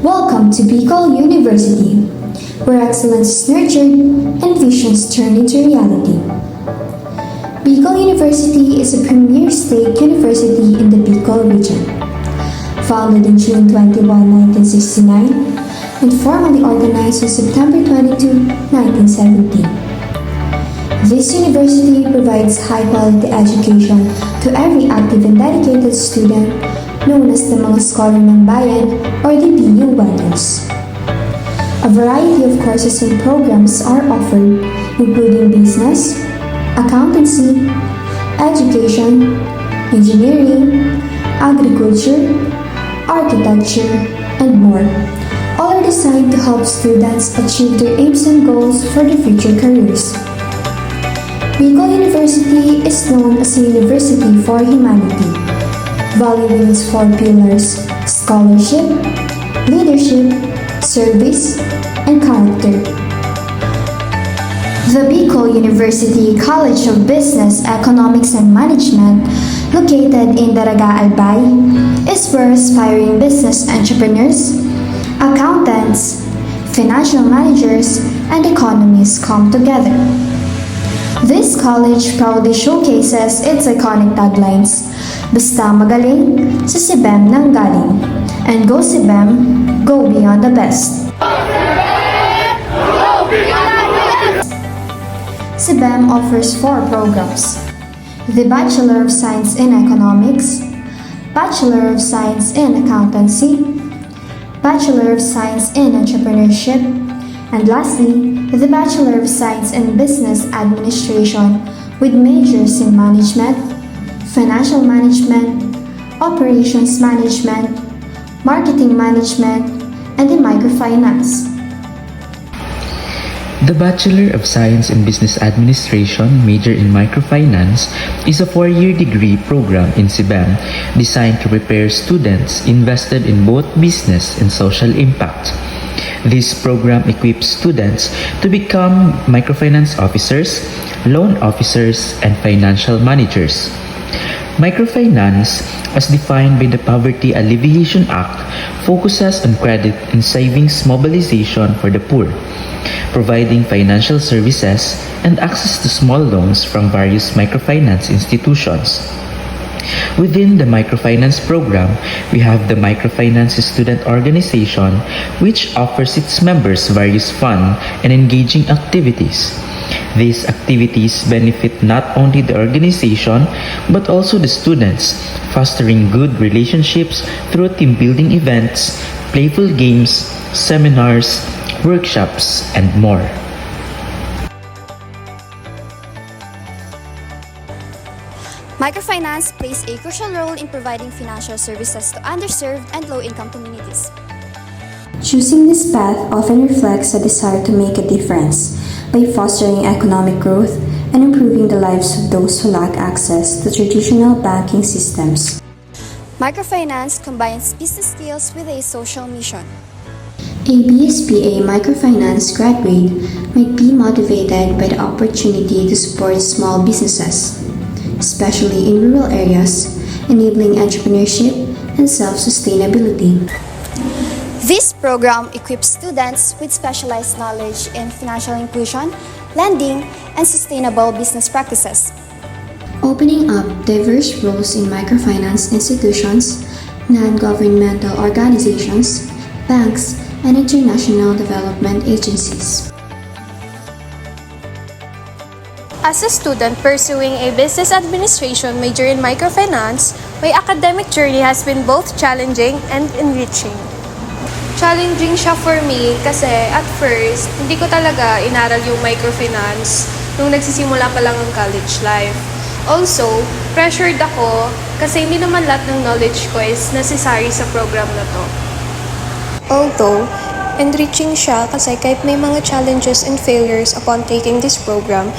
Welcome to Bicol University, where excellence is nurtured and visions turned into reality. Bicol University is a premier state university in the Bicol region. Founded on June 21, 1969, and formally organized on September 22, 1970. This university provides high-quality education to every active and dedicated student known as the mga scholar ng bayan or the BU Weddings. A variety of courses and programs are offered, including business, accountancy, education, engineering, agriculture, architecture, and more. All are designed to help students achieve their aims and goals for their future careers. Bicol University is known as a university for humanity, valuing its four pillars: scholarship, leadership, service, and character. The Bicol University College of Business, Economics, and Management, located in Daraga, Albay, is where aspiring business entrepreneurs, accountants, financial managers, and economists come together. This college proudly showcases its iconic taglines, "Basta magaling, sa SBAM nang galing," and "Go SBAM, go beyond the best." SBAM offers four programs: the Bachelor of Science in Economics, Bachelor of Science in Accountancy, Bachelor of Science in Entrepreneurship, and lastly, the Bachelor of Science in Business Administration with majors in Management, Financial Management, Operations Management, Marketing Management, and in Microfinance. The Bachelor of Science in Business Administration, major in Microfinance, is a 4-year degree program in SBAM designed to prepare students invested in both business and social impact. This program equips students to become microfinance officers, loan officers, and financial managers. Microfinance, as defined by the Poverty Alleviation Act, focuses on credit and savings mobilization for the poor, providing financial services and access to small loans from various microfinance institutions. Within the microfinance program, we have the Microfinance Student Organization, which offers its members various fun and engaging activities. These activities benefit not only the organization but also the students, fostering good relationships through team-building events, playful games, seminars, workshops, and more. Microfinance plays a crucial role in providing financial services to underserved and low-income communities. Choosing this path often reflects a desire to make a difference by fostering economic growth and improving the lives of those who lack access to traditional banking systems. Microfinance combines business skills with a social mission. A BSBA microfinance graduate might be motivated by the opportunity to support small businesses, especially in rural areas, enabling entrepreneurship and self-sustainability. This program equips students with specialized knowledge in financial inclusion, lending, and sustainable business practices. Opening up diverse roles in microfinance institutions, non-governmental organizations, banks, and international development agencies. As a student pursuing a business administration major in microfinance, my academic journey has been both challenging and enriching. Challenging siya for me kasi at first, hindi ko talaga inaral yung microfinance nung nagsisimula pa lang ang college life. Also, pressured ako kasi hindi naman lahat ng knowledge ko is necessary sa program na to. Although, enriching siya kasi kahit may mga challenges and failures upon taking this program,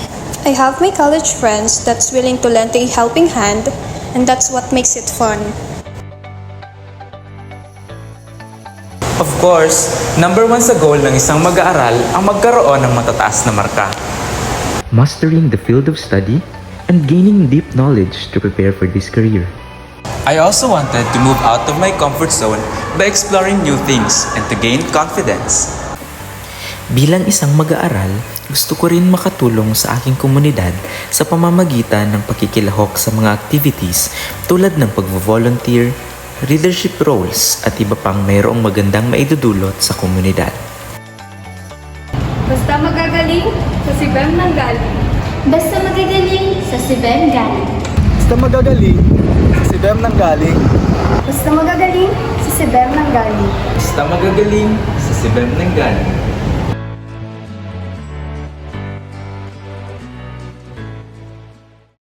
I have my college friends that's willing to lend a helping hand, and that's what makes it fun. Of course, number 1 sa goal ng isang mag-aaral ang magkaroon ng matataas na marka. Mastering the field of study and gaining deep knowledge to prepare for this career. I also wanted to move out of my comfort zone by exploring new things and to gain confidence. Bilang isang mag-aaral, gusto ko rin makatulong sa aking komunidad sa pamamagitan ng pakikilahok sa mga activities tulad ng pag-volunteer, leadership roles at iba pang mayroong magandang maidudulot sa komunidad. Basta magagaling, sa sibem ng galing. Basta magagaling sa Sibem galing. Basta magagaling, sa sibem ng galing. Basta magagaling, sa sibem ng galing. Basta magagaling sa sibem ng galing.